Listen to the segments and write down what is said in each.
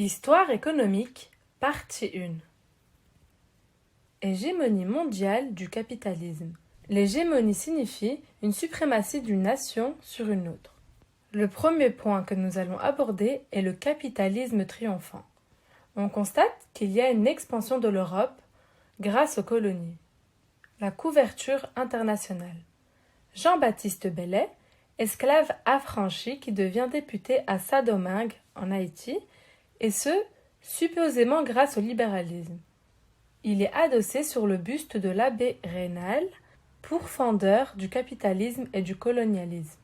Histoire économique, partie 1. Hégémonie mondiale du capitalisme. L'hégémonie signifie une suprématie d'une nation sur une autre. Le premier point que nous allons aborder est le capitalisme triomphant. On constate qu'il y a une expansion de l'Europe grâce aux colonies. La couverture internationale. Jean-Baptiste Bellay, esclave affranchi qui devient député à Saint-Domingue, en Haïti, et ce, supposément grâce au libéralisme. Il est adossé sur le buste de l'abbé Raynal, pourfendeur du capitalisme et du colonialisme.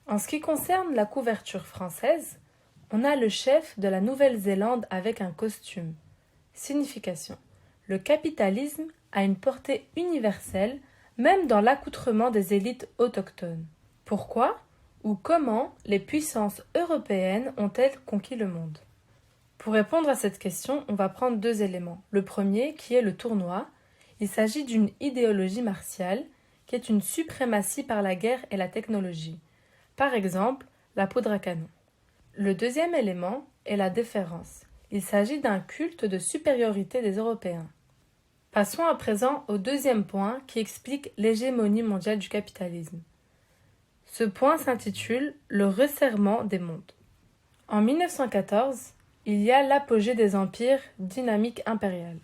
En ce qui concerne la couverture française, on a le chef de la Nouvelle-Zélande avec un costume. Signification. Le capitalisme a une portée universelle, même dans l'accoutrement des élites autochtones. Pourquoi ou comment les puissances européennes ont-elles conquis le monde? Pour répondre à cette question, on va prendre deux éléments. Le premier, qui est le tournoi. Il s'agit d'une idéologie martiale, qui est une suprématie par la guerre et la technologie. Par exemple, la poudre à canon. Le deuxième élément est la déférence. Il s'agit d'un culte de supériorité des Européens. Passons à présent au deuxième point qui explique l'hégémonie mondiale du capitalisme. Ce point s'intitule « Le resserrement des mondes ». En 1914, il y a l'apogée des empires dynamiques impériales.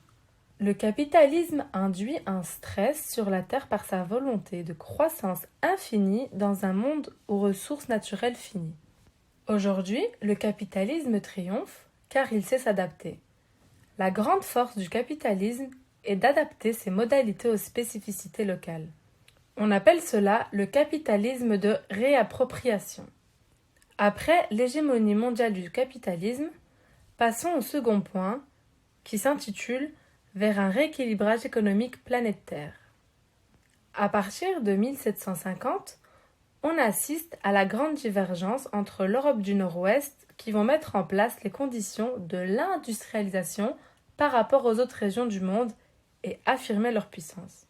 Le capitalisme induit un stress sur la Terre par sa volonté de croissance infinie dans un monde aux ressources naturelles finies. Aujourd'hui, le capitalisme triomphe car il sait s'adapter. La grande force du capitalisme est d'adapter ses modalités aux spécificités locales. On appelle cela le capitalisme de réappropriation. Après l'hégémonie mondiale du capitalisme, passons au second point, qui s'intitule « Vers un rééquilibrage économique planétaire ». À partir de 1750, on assiste à la grande divergence entre l'Europe du Nord-Ouest qui vont mettre en place les conditions de l'industrialisation par rapport aux autres régions du monde et affirmer leur puissance.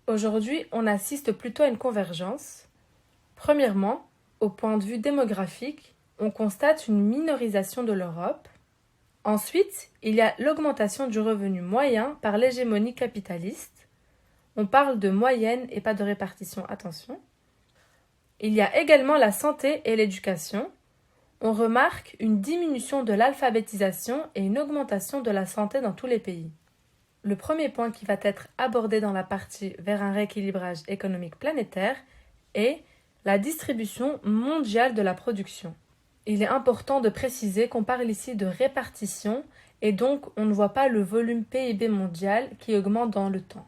Aujourd'hui, on assiste plutôt à une convergence. Premièrement, au point de vue démographique, on constate une minorisation de l'Europe. Ensuite, il y a l'augmentation du revenu moyen par l'hégémonie capitaliste. On parle de moyenne et pas de répartition, attention. Il y a également la santé et l'éducation. On remarque une diminution de l'alphabétisation et une augmentation de la santé dans tous les pays. Le premier point qui va être abordé dans la partie vers un rééquilibrage économique planétaire est la distribution mondiale de la production. Il est important de préciser qu'on parle ici de répartition et donc on ne voit pas le volume PIB mondial qui augmente dans le temps.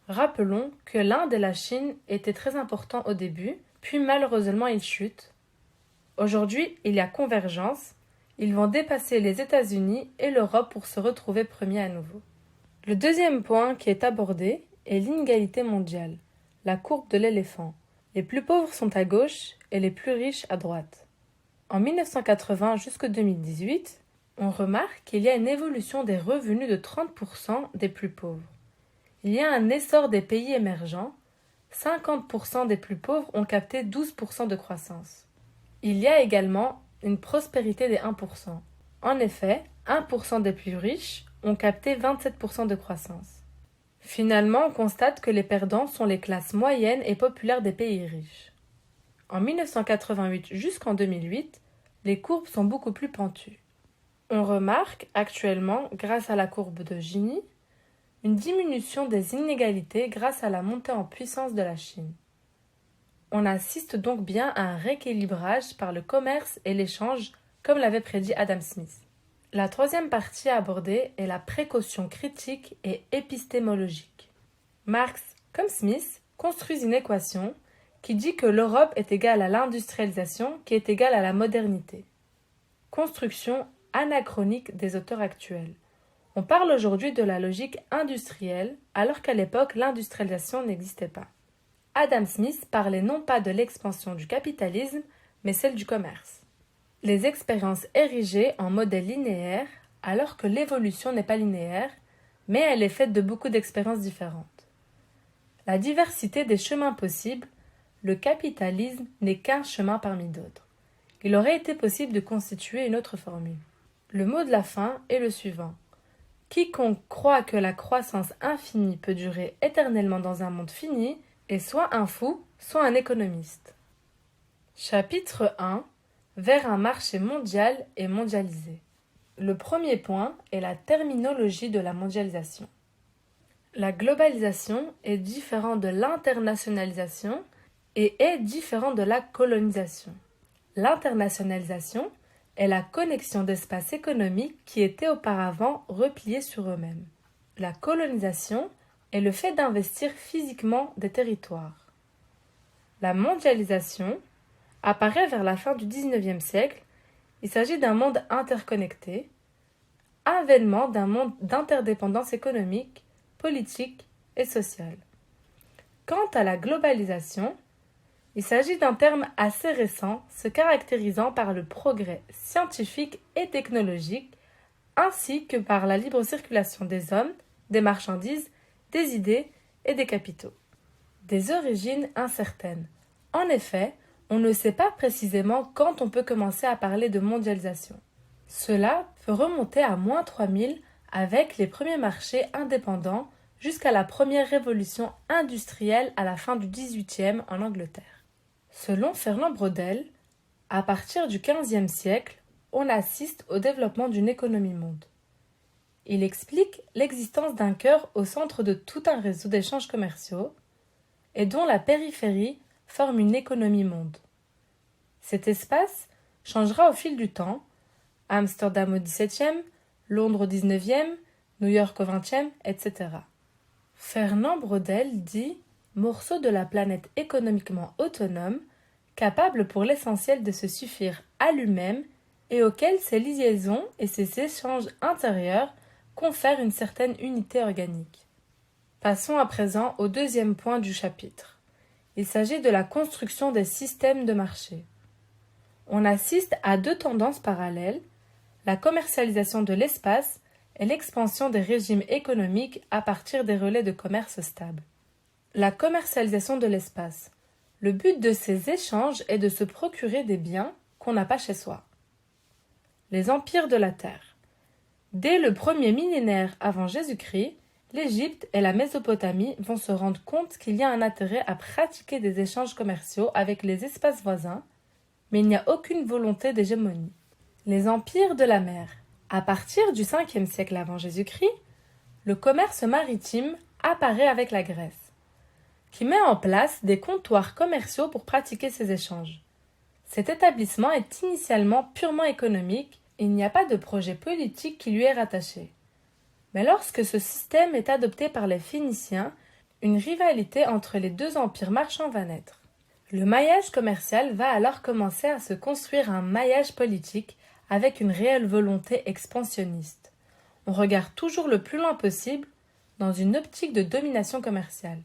Rappelons que l'Inde et la Chine étaient très importants au début, puis malheureusement ils chutent. Aujourd'hui, il y a convergence, ils vont dépasser les États-Unis et l'Europe pour se retrouver premiers à nouveau. Le deuxième point qui est abordé est l'inégalité mondiale, la courbe de l'éléphant. Les plus pauvres sont à gauche et les plus riches à droite. En 1980 jusqu'en 2018, on remarque qu'il y a une évolution des revenus de 30% des plus pauvres. Il y a un essor des pays émergents, 50% des plus pauvres ont capté 12% de croissance. Il y a également une prospérité des 1%. En effet, 1% des plus riches ont capté 27% de croissance. Finalement, on constate que les perdants sont les classes moyennes et populaires des pays riches. En 1988 jusqu'en 2008, les courbes sont beaucoup plus pentues. On remarque actuellement, grâce à la courbe de Gini, une diminution des inégalités grâce à la montée en puissance de la Chine. On assiste donc bien à un rééquilibrage par le commerce et l'échange, comme l'avait prédit Adam Smith. La troisième partie à aborder est la précaution critique et épistémologique. Marx, comme Smith, construisent une équation qui dit que l'Europe est égale à l'industrialisation qui est égale à la modernité. Construction anachronique des auteurs actuels. On parle aujourd'hui de la logique industrielle alors qu'à l'époque l'industrialisation n'existait pas. Adam Smith parlait non pas de l'expansion du capitalisme mais celle du commerce. Les expériences érigées en modèle linéaire alors que l'évolution n'est pas linéaire, mais elle est faite de beaucoup d'expériences différentes. La diversité des chemins possibles, le capitalisme n'est qu'un chemin parmi d'autres. Il aurait été possible de constituer une autre formule. Le mot de la fin est le suivant. Quiconque croit que la croissance infinie peut durer éternellement dans un monde fini est soit un fou, soit un économiste. Chapitre 1. Vers un marché mondial et mondialisé. Le premier point est la terminologie de la mondialisation. La globalisation est différente de l'internationalisation et est différente de la colonisation. L'internationalisation est la connexion d'espaces économiques qui étaient auparavant repliés sur eux-mêmes. La colonisation est le fait d'investir physiquement des territoires. La mondialisation apparaît vers la fin du XIXe siècle. Il s'agit d'un monde interconnecté, avènement d'un monde d'interdépendance économique, politique et sociale. Quant à la globalisation, il s'agit d'un terme assez récent, se caractérisant par le progrès scientifique et technologique, ainsi que par la libre circulation des hommes, des marchandises, des idées et des capitaux. Des origines incertaines. En effet, on ne sait pas précisément quand on peut commencer à parler de mondialisation. Cela peut remonter à -3000 avec les premiers marchés indépendants jusqu'à la première révolution industrielle à la fin du XVIIIe en Angleterre. Selon Fernand Braudel, à partir du XVe siècle, on assiste au développement d'une économie monde. Il explique l'existence d'un cœur au centre de tout un réseau d'échanges commerciaux et dont la périphérie forme une économie monde. Cet espace changera au fil du temps, Amsterdam au XVIIe, Londres au XIXe, New York au XXe, etc. Fernand Braudel dit « morceau de la planète économiquement autonome, capable pour l'essentiel de se suffire à lui-même et auquel ses liaisons et ses échanges intérieurs confèrent une certaine unité organique. » Passons à présent au deuxième point du chapitre. Il s'agit de la construction des systèmes de marché. On assiste à deux tendances parallèles, la commercialisation de l'espace et l'expansion des régimes économiques à partir des relais de commerce stables. La commercialisation de l'espace. Le but de ces échanges est de se procurer des biens qu'on n'a pas chez soi. Les empires de la terre. Dès le premier millénaire avant Jésus-Christ, l'Égypte et la Mésopotamie vont se rendre compte qu'il y a un intérêt à pratiquer des échanges commerciaux avec les espaces voisins, mais il n'y a aucune volonté d'hégémonie. Les empires de la mer. À partir du 5e siècle avant Jésus-Christ, le commerce maritime apparaît avec la Grèce, qui met en place des comptoirs commerciaux pour pratiquer ces échanges. Cet établissement est initialement purement économique et il n'y a pas de projet politique qui lui est rattaché. Mais lorsque ce système est adopté par les Phéniciens, une rivalité entre les deux empires marchands va naître. Le maillage commercial va alors commencer à se construire un maillage politique avec une réelle volonté expansionniste. On regarde toujours le plus loin possible dans une optique de domination commerciale.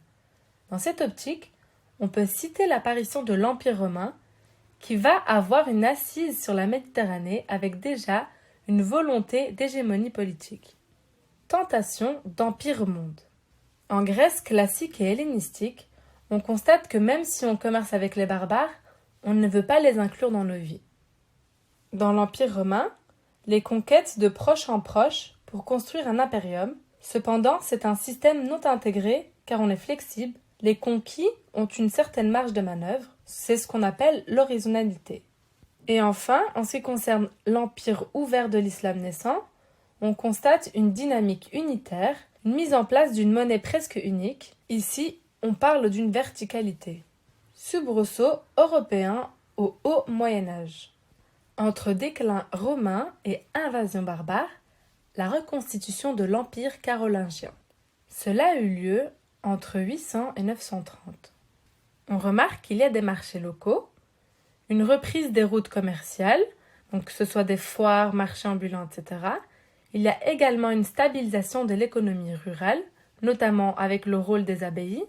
Dans cette optique, on peut citer l'apparition de l'Empire romain qui va avoir une assise sur la Méditerranée avec déjà une volonté d'hégémonie politique. Tentation d'empire-monde. En Grèce classique et hellénistique, on constate que même si on commerce avec les barbares, on ne veut pas les inclure dans nos vies. Dans l'Empire romain, les conquêtes de proche en proche pour construire un impérium. Cependant, c'est un système non intégré car on est flexible. Les conquis ont une certaine marge de manœuvre, c'est ce qu'on appelle l'horizontalité. Et enfin, en ce qui concerne l'empire ouvert de l'islam naissant, on constate une dynamique unitaire, une mise en place d'une monnaie presque unique. Ici, on parle d'une verticalité. Soubresaut européen au haut Moyen-Âge. Entre déclin romain et invasion barbare, la reconstitution de l'empire carolingien. Cela a eu lieu entre 800 et 930. On remarque qu'il y a des marchés locaux, une reprise des routes commerciales, donc que ce soit des foires, marchés ambulants, etc. Il y a également une stabilisation de l'économie rurale, notamment avec le rôle des abbayes.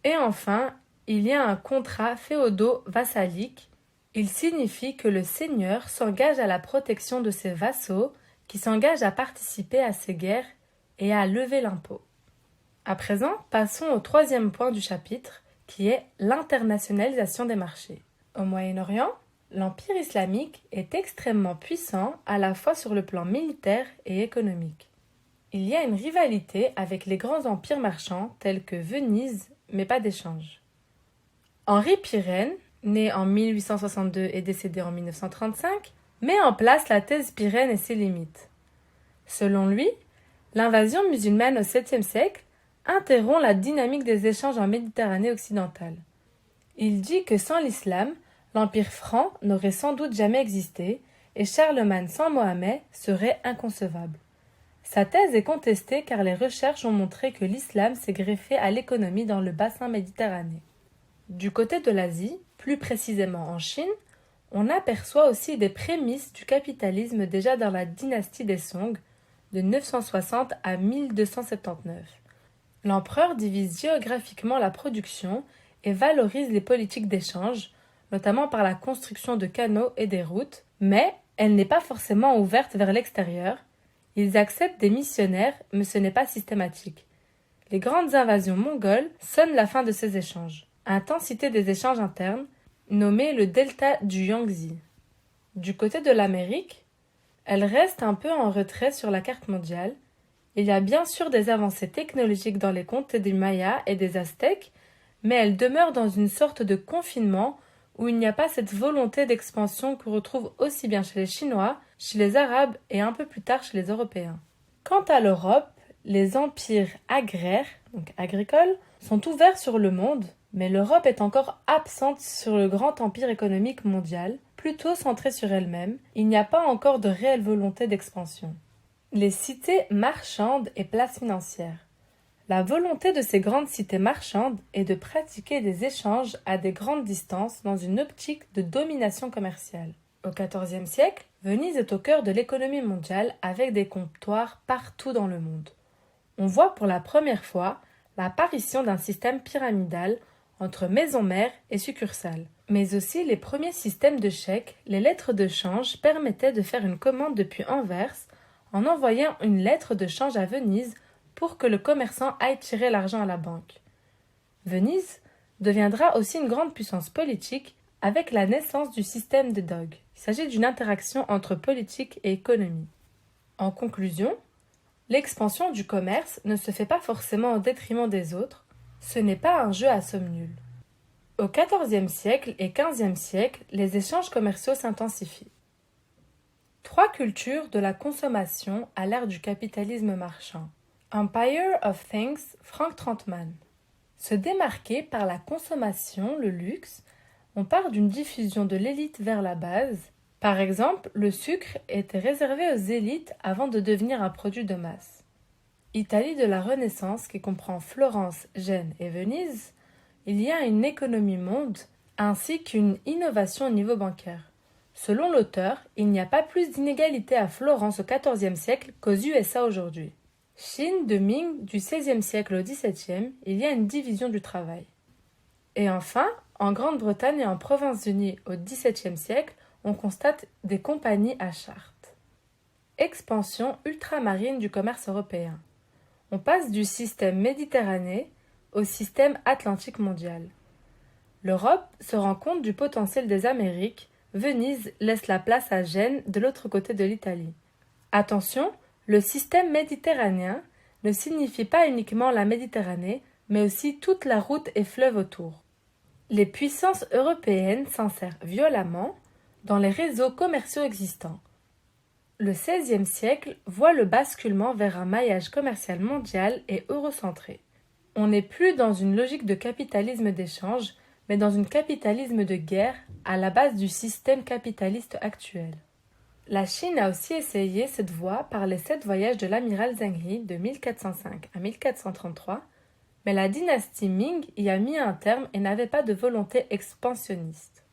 Et enfin, il y a un contrat féodo-vassalique. Il signifie que le seigneur s'engage à la protection de ses vassaux qui s'engagent à participer à ces guerres et à lever l'impôt. À présent, passons au troisième point du chapitre, qui est l'internationalisation des marchés. Au Moyen-Orient, L'Empire islamique est extrêmement puissant à la fois sur le plan militaire et économique. Il y a une rivalité avec les grands empires marchands tels que Venise, mais pas d'échange. Henri Pirenne, né en 1862 et décédé en 1935, met en place la thèse Pirenne et ses limites. Selon lui, l'invasion musulmane au 7e siècle interrompt la dynamique des échanges en Méditerranée occidentale. Il dit que sans l'islam, l'empire franc n'aurait sans doute jamais existé et Charlemagne sans Mohammed serait inconcevable. Sa thèse est contestée car les recherches ont montré que l'islam s'est greffé à l'économie dans le bassin méditerranéen. Du côté de l'Asie, plus précisément en Chine, on aperçoit aussi des prémices du capitalisme déjà dans la dynastie des Song de 960 à 1279. L'empereur divise géographiquement la production et valorise les politiques d'échange, notamment par la construction de canaux et des routes, mais elle n'est pas forcément ouverte vers l'extérieur. Ils acceptent des missionnaires, mais ce n'est pas systématique. Les grandes invasions mongoles sonnent la fin de ces échanges. Intensité des échanges internes, nommé le delta du Yangtze. Du côté de l'Amérique, elle reste un peu en retrait sur la carte mondiale. Il y a bien sûr des avancées technologiques dans les comtés des Mayas et des Aztèques, mais elle demeure dans une sorte de confinement où il n'y a pas cette volonté d'expansion qu'on retrouve aussi bien chez les Chinois, chez les Arabes et un peu plus tard chez les Européens. Quant à l'Europe, les empires agraires, donc agricoles, sont ouverts sur le monde, mais l'Europe est encore absente sur le grand empire économique mondial, plutôt centré sur elle-même. Il n'y a pas encore de réelle volonté d'expansion. Les cités marchandes et places financières. La volonté de ces grandes cités marchandes est de pratiquer des échanges à des grandes distances dans une optique de domination commerciale. Au XIVe siècle, Venise est au cœur de l'économie mondiale avec des comptoirs partout dans le monde. On voit pour la première fois l'apparition d'un système pyramidal entre maison mère et succursale. Mais aussi les premiers systèmes de chèques, les lettres de change permettaient de faire une commande depuis Anvers en envoyant une lettre de change à Venise pour que le commerçant aille tirer l'argent à la banque. Venise deviendra aussi une grande puissance politique avec la naissance du système de Doge. Il s'agit d'une interaction entre politique et économie. En conclusion, l'expansion du commerce ne se fait pas forcément au détriment des autres, ce n'est pas un jeu à somme nulle. Au XIVe siècle et XVe siècle, les échanges commerciaux s'intensifient. 3 cultures de la consommation à l'ère du capitalisme marchand. Empire of Things, Frank Trantman. Se démarquer par la consommation, le luxe, on part d'une diffusion de l'élite vers la base. Par exemple, le sucre était réservé aux élites avant de devenir un produit de masse. Italie de la Renaissance, qui comprend Florence, Gênes et Venise, il y a une économie monde ainsi qu'une innovation au niveau bancaire. Selon l'auteur, il n'y a pas plus d'inégalité à Florence au XIVe siècle qu'aux USA aujourd'hui. Chine de Ming du XVIe siècle au XVIIe, il y a une division du travail. Et enfin, en Grande-Bretagne et en Province-Unie au XVIIe siècle, on constate des compagnies à charte. Expansion ultramarine du commerce européen. On passe du système méditerranéen au système atlantique mondial. L'Europe se rend compte du potentiel des Amériques. Venise laisse la place à Gênes de l'autre côté de l'Italie. Attention, le système méditerranéen ne signifie pas uniquement la Méditerranée, mais aussi toute la route et fleuve autour. Les puissances européennes s'insèrent violemment dans les réseaux commerciaux existants. Le XVIe siècle voit le basculement vers un maillage commercial mondial et eurocentré. On n'est plus dans une logique de capitalisme d'échange, mais dans un capitalisme de guerre à la base du système capitaliste actuel. La Chine a aussi essayé cette voie par les 7 voyages de l'amiral Zheng He de 1405 à 1433, mais la dynastie Ming y a mis un terme et n'avait pas de volonté expansionniste.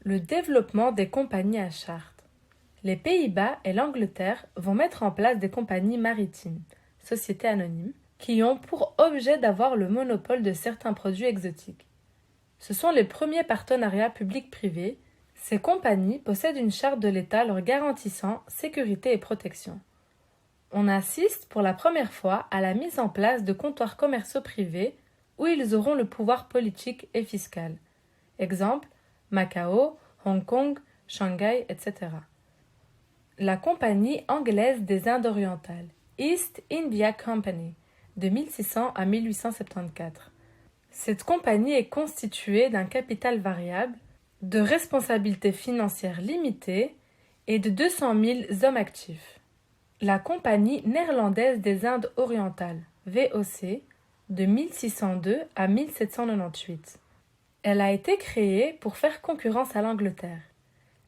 Le développement des compagnies à charte. Les Pays-Bas et l'Angleterre vont mettre en place des compagnies maritimes, sociétés anonymes, qui ont pour objet d'avoir le monopole de certains produits exotiques. Ce sont les premiers partenariats publics-privés. Ces compagnies possèdent une charte de l'État leur garantissant sécurité et protection. On assiste pour la première fois à la mise en place de comptoirs commerciaux privés où ils auront le pouvoir politique et fiscal. Exemple, Macao, Hong Kong, Shanghai, etc. La Compagnie anglaise des Indes orientales, East India Company, de 1600 à 1874. Cette compagnie est constituée d'un capital variable, de responsabilités financières limitées et de 200 000 hommes actifs. La Compagnie néerlandaise des Indes orientales, VOC, de 1602 à 1798. Elle a été créée pour faire concurrence à l'Angleterre.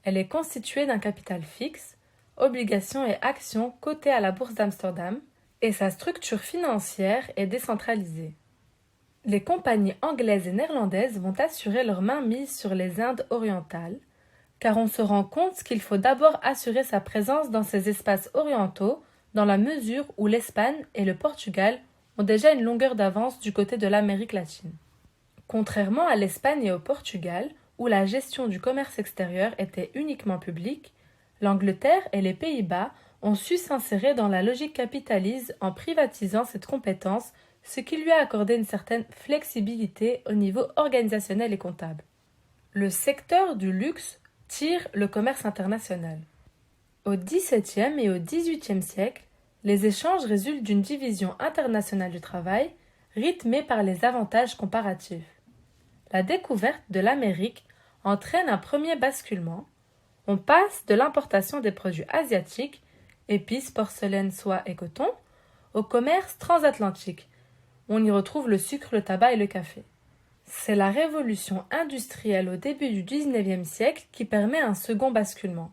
Elle est constituée d'un capital fixe, obligations et actions cotées à la bourse d'Amsterdam, et sa structure financière est décentralisée. Les compagnies anglaises et néerlandaises vont assurer leur mainmise sur les Indes orientales, car on se rend compte qu'il faut d'abord assurer sa présence dans ces espaces orientaux, dans la mesure où l'Espagne et le Portugal ont déjà une longueur d'avance du côté de l'Amérique latine. Contrairement à l'Espagne et au Portugal, où la gestion du commerce extérieur était uniquement publique, l'Angleterre et les Pays-Bas ont su s'insérer dans la logique capitaliste en privatisant cette compétence, ce qui lui a accordé une certaine flexibilité au niveau organisationnel et comptable. Le secteur du luxe tire le commerce international. Au XVIIe et au XVIIIe siècle, les échanges résultent d'une division internationale du travail rythmée par les avantages comparatifs. La découverte de l'Amérique entraîne un premier basculement. On passe de l'importation des produits asiatiques, épices, porcelaine, soie et coton, au commerce transatlantique. On y retrouve le sucre, le tabac et le café. C'est la révolution industrielle au début du XIXe siècle qui permet un second basculement.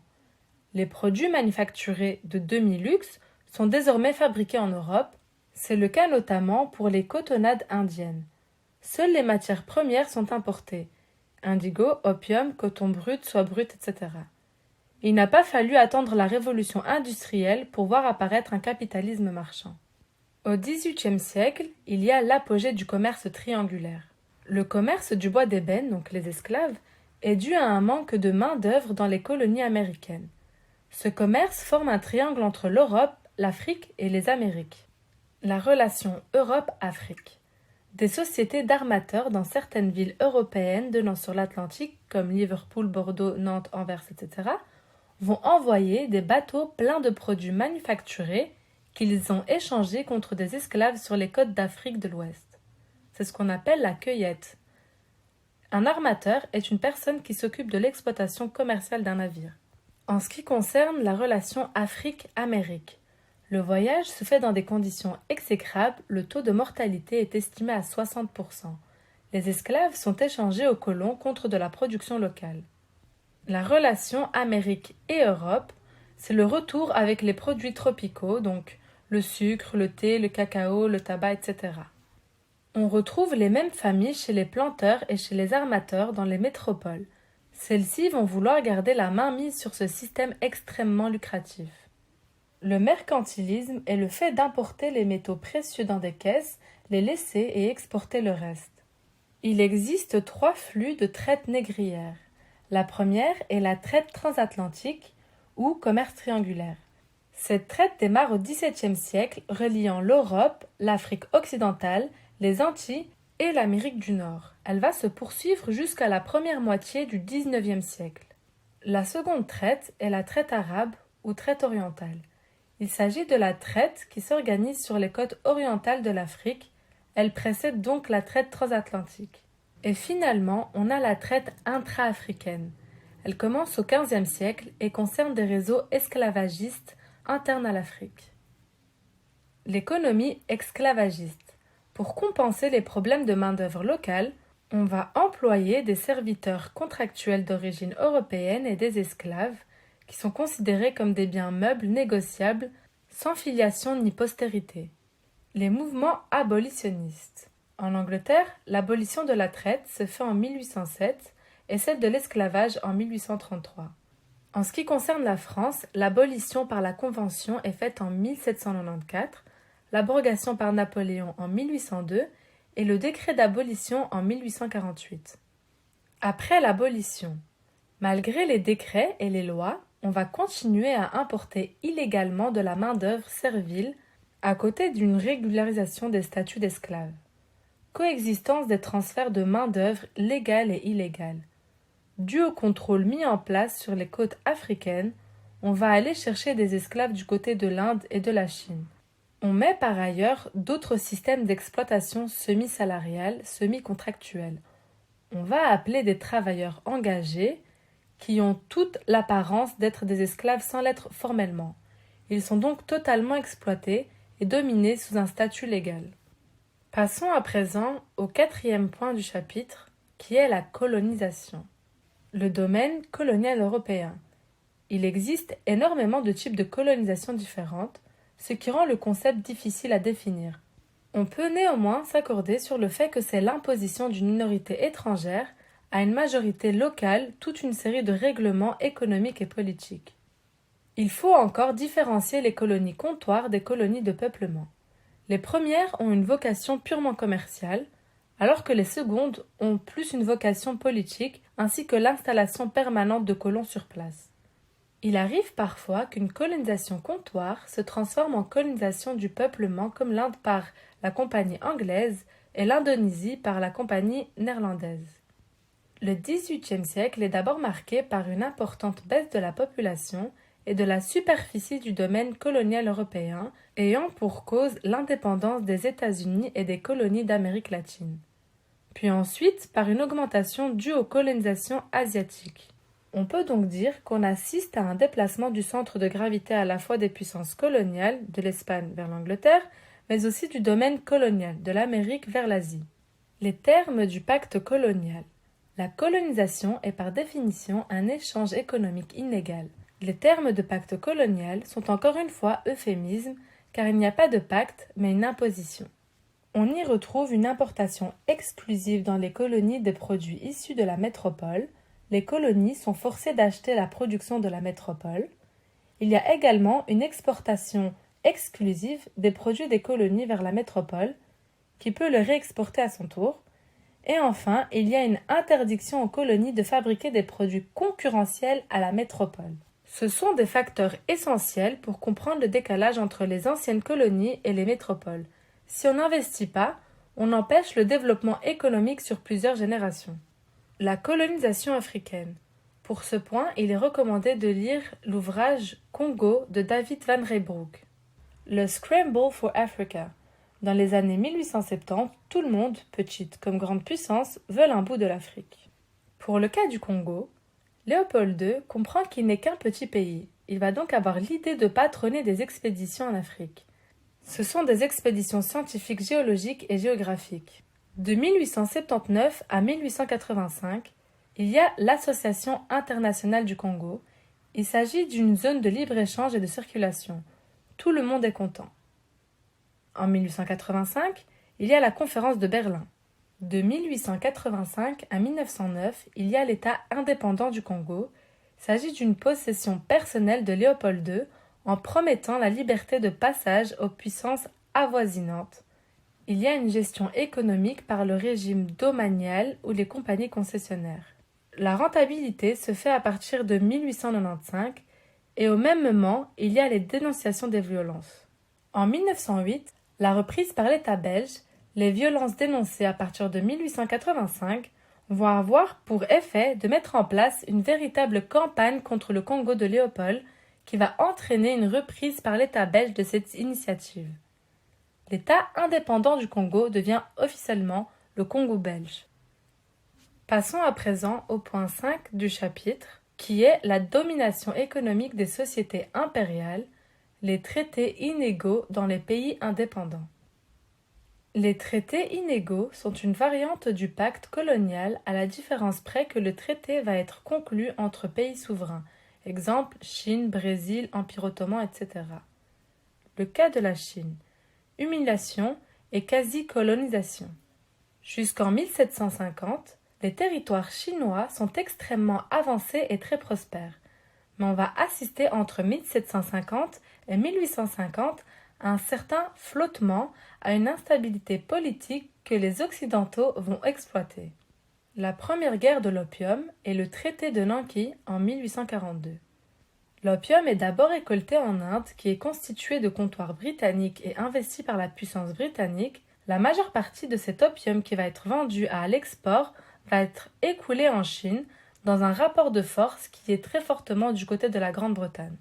Les produits manufacturés de demi-luxe sont désormais fabriqués en Europe. C'est le cas notamment pour les cotonnades indiennes. Seules les matières premières sont importées. Indigo, opium, coton brut, soie brute, etc. Il n'a pas fallu attendre la révolution industrielle pour voir apparaître un capitalisme marchand. Au XVIIIe siècle, il y a l'apogée du commerce triangulaire. Le commerce du bois d'ébène, donc les esclaves, est dû à un manque de main-d'œuvre dans les colonies américaines. Ce commerce forme un triangle entre l'Europe, l'Afrique et les Amériques. La relation Europe-Afrique. Des sociétés d'armateurs dans certaines villes européennes donnant sur l'Atlantique, comme Liverpool, Bordeaux, Nantes, Anvers, etc., vont envoyer des bateaux pleins de produits manufacturés qu'ils ont échangés contre des esclaves sur les côtes d'Afrique de l'Ouest. C'est ce qu'on appelle la cueillette. Un armateur est une personne qui s'occupe de l'exploitation commerciale d'un navire. En ce qui concerne la relation Afrique-Amérique, le voyage se fait dans des conditions exécrables, le taux de mortalité est estimé à 60%. Les esclaves sont échangés aux colons contre de la production locale. La relation Amérique et Europe, c'est le retour avec les produits tropicaux, donc le sucre, le thé, le cacao, le tabac, etc. On retrouve les mêmes familles chez les planteurs et chez les armateurs dans les métropoles. Celles-ci vont vouloir garder la main mise sur ce système extrêmement lucratif. Le mercantilisme est le fait d'importer les métaux précieux dans des caisses, les laisser et exporter le reste. Il existe 3 flux de traite négrière. La première est la traite transatlantique ou commerce triangulaire. Cette traite démarre au XVIIe siècle, reliant l'Europe, l'Afrique occidentale, les Antilles et l'Amérique du Nord. Elle va se poursuivre jusqu'à la première moitié du XIXe siècle. La seconde traite est la traite arabe ou traite orientale. Il s'agit de la traite qui s'organise sur les côtes orientales de l'Afrique. Elle précède donc la traite transatlantique. Et finalement, on a la traite intra-africaine. Elle commence au XVe siècle et concerne des réseaux esclavagistes internes à l'Afrique. L'économie esclavagiste. Pour compenser les problèmes de main-d'œuvre locale, on va employer des serviteurs contractuels d'origine européenne et des esclaves qui sont considérés comme des biens meubles négociables sans filiation ni postérité. Les mouvements abolitionnistes. En Angleterre, l'abolition de la traite se fait en 1807 et celle de l'esclavage en 1833. En ce qui concerne la France, l'abolition par la Convention est faite en 1794, l'abrogation par Napoléon en 1802 et le décret d'abolition en 1848. Après l'abolition, malgré les décrets et les lois, on va continuer à importer illégalement de la main-d'œuvre servile à côté d'une régularisation des statuts d'esclaves. Coexistence des transferts de main-d'œuvre légale et illégale. Dû au contrôle mis en place sur les côtes africaines, on va aller chercher des esclaves du côté de l'Inde et de la Chine. On met par ailleurs d'autres systèmes d'exploitation semi-salariale, semi-contractuelle. On va appeler des travailleurs engagés qui ont toute l'apparence d'être des esclaves sans l'être formellement. Ils sont donc totalement exploités et dominés sous un statut légal. Passons à présent au 4e point du chapitre, qui est la colonisation. Le domaine colonial européen. Il existe énormément de types de colonisation différentes, ce qui rend le concept difficile à définir. On peut néanmoins s'accorder sur le fait que c'est l'imposition d'une minorité étrangère à une majorité locale toute une série de règlements économiques et politiques. Il faut encore différencier les colonies comptoirs des colonies de peuplement. Les premières ont une vocation purement commerciale, alors que les secondes ont plus une vocation politique ainsi que l'installation permanente de colons sur place. Il arrive parfois qu'une colonisation comptoir se transforme en colonisation du peuplement comme l'Inde par la compagnie anglaise et l'Indonésie par la compagnie néerlandaise. Le XVIIIe siècle est d'abord marqué par une importante baisse de la population et de la superficie du domaine colonial européen, ayant pour cause l'indépendance des États-Unis et des colonies d'Amérique latine. Puis ensuite par une augmentation due aux colonisations asiatiques. On peut donc dire qu'on assiste à un déplacement du centre de gravité à la fois des puissances coloniales, de l'Espagne vers l'Angleterre, mais aussi du domaine colonial, de l'Amérique vers l'Asie. Les termes du pacte colonial. La colonisation est par définition un échange économique inégal. Les termes de pacte colonial sont encore une fois euphémismes, car il n'y a pas de pacte, mais une imposition. On y retrouve une importation exclusive dans les colonies de produits issus de la métropole. Les colonies sont forcées d'acheter la production de la métropole. Il y a également une exportation exclusive des produits des colonies vers la métropole, qui peut le réexporter à son tour. Et enfin, il y a une interdiction aux colonies de fabriquer des produits concurrentiels à la métropole. Ce sont des facteurs essentiels pour comprendre le décalage entre les anciennes colonies et les métropoles. Si on n'investit pas, on empêche le développement économique sur plusieurs générations. La colonisation africaine. Pour ce point, il est recommandé de lire l'ouvrage Congo de David Van Reybrouck. Le Scramble for Africa. Dans les années 1870, tout le monde, petite comme grande puissance, veut un bout de l'Afrique. Pour le cas du Congo, Léopold II comprend qu'il n'est qu'un petit pays. Il va donc avoir l'idée de patronner des expéditions en Afrique. Ce sont des expéditions scientifiques, géologiques et géographiques. De 1879 à 1885, il y a l'Association internationale du Congo. Il s'agit d'une zone de libre-échange et de circulation. Tout le monde est content. En 1885, il y a la conférence de Berlin. De 1885 à 1909, il y a l'État indépendant du Congo. Il s'agit d'une possession personnelle de Léopold II en promettant la liberté de passage aux puissances avoisinantes. Il y a une gestion économique par le régime domanial ou les compagnies concessionnaires. La rentabilité se fait à partir de 1895 et au même moment, il y a les dénonciations des violences. En 1908, la reprise par l'État belge, les violences dénoncées à partir de 1885 vont avoir pour effet de mettre en place une véritable campagne contre le Congo de Léopold qui va entraîner une reprise par l'État belge de cette initiative. L'État indépendant du Congo devient officiellement le Congo belge. Passons à présent au point 5 du chapitre, qui est la domination économique des sociétés impériales, les traités inégaux dans les pays indépendants. Les traités inégaux sont une variante du pacte colonial à la différence près que le traité va être conclu entre pays souverains, exemple Chine, Brésil, Empire ottoman, etc. Le cas de la Chine. Humiliation et quasi-colonisation. Jusqu'en 1750, les territoires chinois sont extrêmement avancés et très prospères. Mais on va assister entre 1750 et 1850 à un certain flottement, à une instabilité politique que les Occidentaux vont exploiter. La première guerre de l'opium est le traité de Nankin en 1842. L'opium est d'abord récolté en Inde, qui est constituée de comptoirs britanniques et investi par la puissance britannique. La majeure partie de cet opium qui va être vendu à l'export va être écoulé en Chine, dans un rapport de force qui est très fortement du côté de la Grande-Bretagne.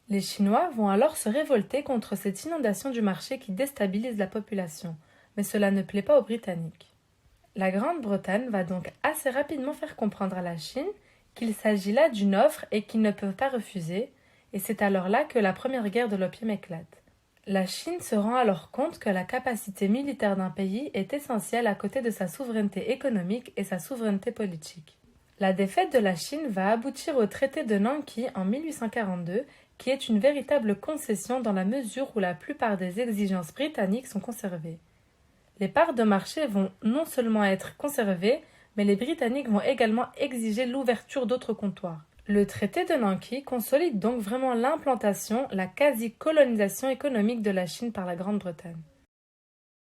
Les Chinois vont alors se révolter contre cette inondation du marché qui déstabilise la population, mais cela ne plaît pas aux Britanniques. La Grande-Bretagne va donc assez rapidement faire comprendre à la Chine qu'il s'agit là d'une offre et qu'ils ne peuvent pas refuser, et c'est alors là que la première guerre de l'opium éclate. La Chine se rend alors compte que la capacité militaire d'un pays est essentielle à côté de sa souveraineté économique et sa souveraineté politique. La défaite de la Chine va aboutir au traité de Nanking en 1842, qui est une véritable concession dans la mesure où la plupart des exigences britanniques sont conservées. Les parts de marché vont non seulement être conservées, mais les Britanniques vont également exiger l'ouverture d'autres comptoirs. Le traité de Nanking consolide donc vraiment l'implantation, la quasi-colonisation économique de la Chine par la Grande-Bretagne.